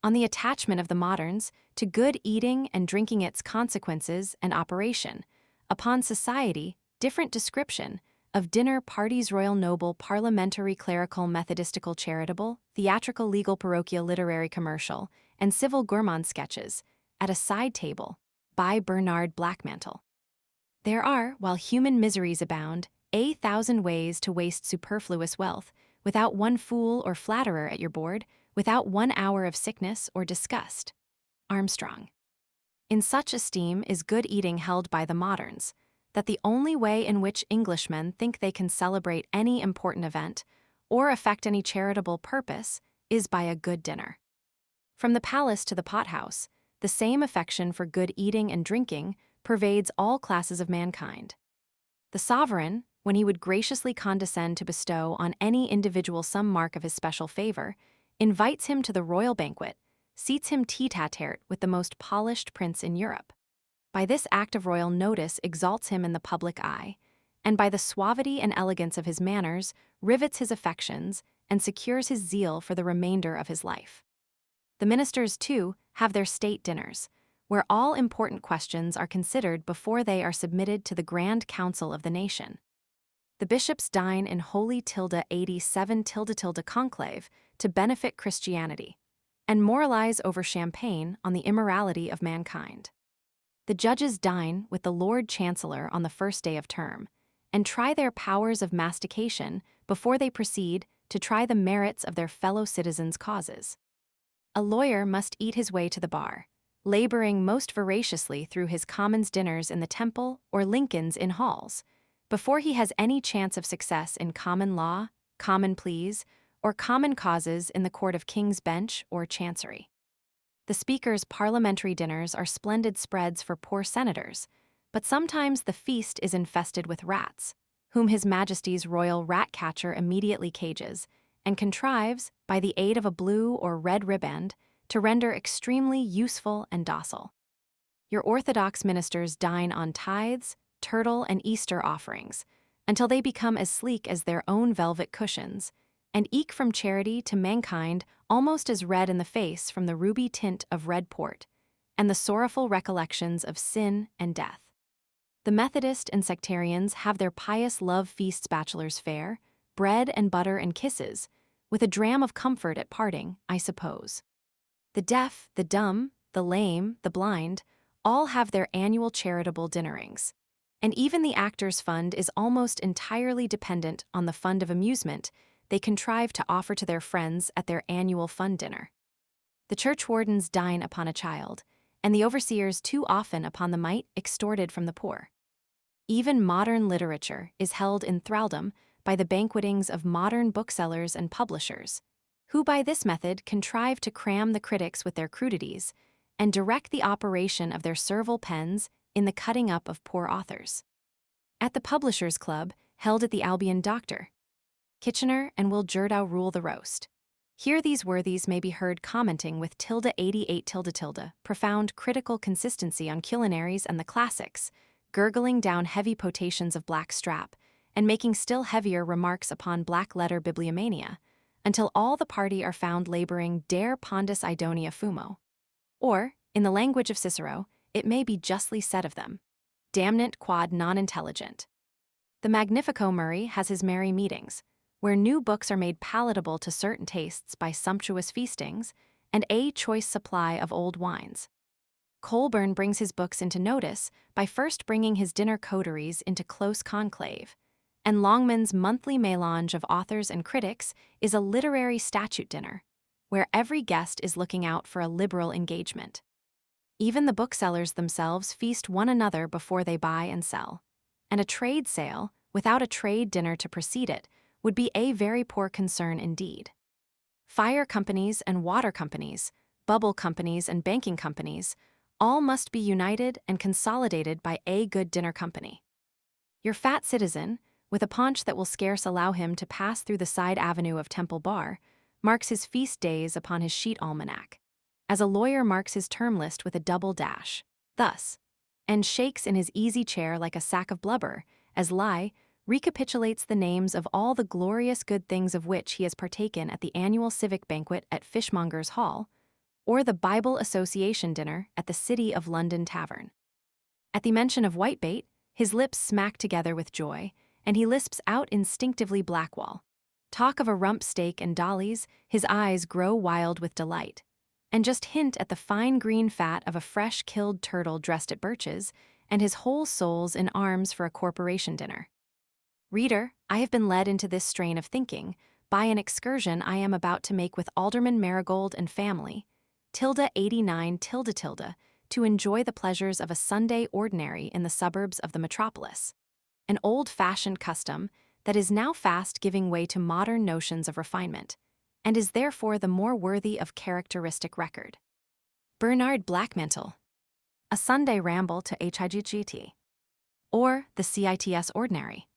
on the attachment of the moderns to good eating and drinking, its consequences and operation, upon society, different description of dinner parties, royal, noble, parliamentary, clerical, methodistical, charitable, theatrical, legal, parochial, literary, commercial, and civil gourmand sketches, at a side table, by Bernard Blackmantle. There are, while human miseries abound, 1,000 ways to waste superfluous wealth, without one fool or flatterer at your board, without 1 hour of sickness or disgust. Armstrong. In such esteem is good eating held by the moderns, that the only way in which Englishmen think they can celebrate any important event, or effect any charitable purpose, is by a good dinner. From the palace to the pothouse, the same affection for good eating and drinking pervades all classes of mankind. The sovereign, when he would graciously condescend to bestow on any individual some mark of his special favor, invites him to the royal banquet, seats him tete-a-tete with the most polished prince in Europe. By this act of royal notice exalts him in the public eye, and by the suavity and elegance of his manners rivets his affections and secures his zeal for the remainder of his life. The ministers, too, have their state dinners, where all important questions are considered before they are submitted to the Grand Council of the nation. The bishops dine in holy 87 conclave to benefit Christianity, and moralize over champagne on the immorality of mankind. The judges dine with the Lord Chancellor on the first day of term, and try their powers of mastication before they proceed to try the merits of their fellow citizens' causes. A lawyer must eat his way to the bar, laboring most voraciously through his Commons dinners in the Temple or Lincoln's Inn halls, before he has any chance of success in common law, common pleas, or common causes in the Court of King's Bench or Chancery. The Speaker's parliamentary dinners are splendid spreads for poor senators, but sometimes the feast is infested with rats, whom His Majesty's royal rat-catcher immediately cages, and contrives, by the aid of a blue or red riband, to render extremely useful and docile. Your orthodox ministers dine on tithes, turtle, and Easter offerings, until they become as sleek as their own velvet cushions, and eke from charity to mankind almost as red in the face from the ruby tint of red port, and the sorrowful recollections of sin and death. The Methodist and sectarians have their pious love feasts, bachelor's fare, bread and butter and kisses, with a dram of comfort at parting, I suppose. The deaf, the dumb, the lame, the blind, all have their annual charitable dinnerings, and even the actors' fund is almost entirely dependent on the fund of amusement they contrive to offer to their friends at their annual fund dinner. The churchwardens dine upon a child, and the overseers too often upon the mite extorted from the poor. Even modern literature is held in thraldom by the banquetings of modern booksellers and publishers, who by this method contrive to cram the critics with their crudities and direct the operation of their servile pens in the cutting up of poor authors. At the Publishers' Club, held at the Albion Doctor, Kitchener and Will Jerdau rule the roast. Here these worthies may be heard commenting with 88 profound critical consistency on culinaries and the classics, gurgling down heavy potations of black strap, and making still heavier remarks upon black-letter bibliomania, until all the party are found laboring dare pondus idonia fumo. Or, in the language of Cicero, it may be justly said of them, damnant quod non intelligent. The Magnifico Murray has his merry meetings, where new books are made palatable to certain tastes by sumptuous feastings, and a choice supply of old wines. Colburn brings his books into notice by first bringing his dinner coteries into close conclave, and Longman's monthly melange of authors and critics is a literary statute dinner, where every guest is looking out for a liberal engagement. Even the booksellers themselves feast one another before they buy and sell, and a trade sale, without a trade dinner to precede it, would be a very poor concern indeed. Fire companies and water companies, bubble companies and banking companies, all must be united and consolidated by a good dinner company. Your fat citizen, with a paunch that will scarce allow him to pass through the side avenue of Temple Bar, marks his feast days upon his sheet almanac, as a lawyer marks his term list with a double dash, thus, and shakes in his easy chair like a sack of blubber, as Lie recapitulates the names of all the glorious good things of which he has partaken at the annual civic banquet at Fishmonger's Hall, or the Bible Association dinner at the City of London Tavern. At the mention of whitebait, his lips smack together with joy, and he lisps out instinctively Blackwall. Talk of a rump steak and dollies, his eyes grow wild with delight. And just hint at the fine green fat of a fresh killed turtle dressed at birches, and his whole soul's in arms for a corporation dinner. Reader, I have been led into this strain of thinking by an excursion I am about to make with Alderman Marigold and family, tilde 89 tilde tilde, to enjoy the pleasures of a Sunday ordinary in the suburbs of the metropolis, an old-fashioned custom that is now fast giving way to modern notions of refinement, and is therefore the more worthy of characteristic record. Bernard Blackmantle, A Sunday Ramble to HIGGT, or the CITS Ordinary.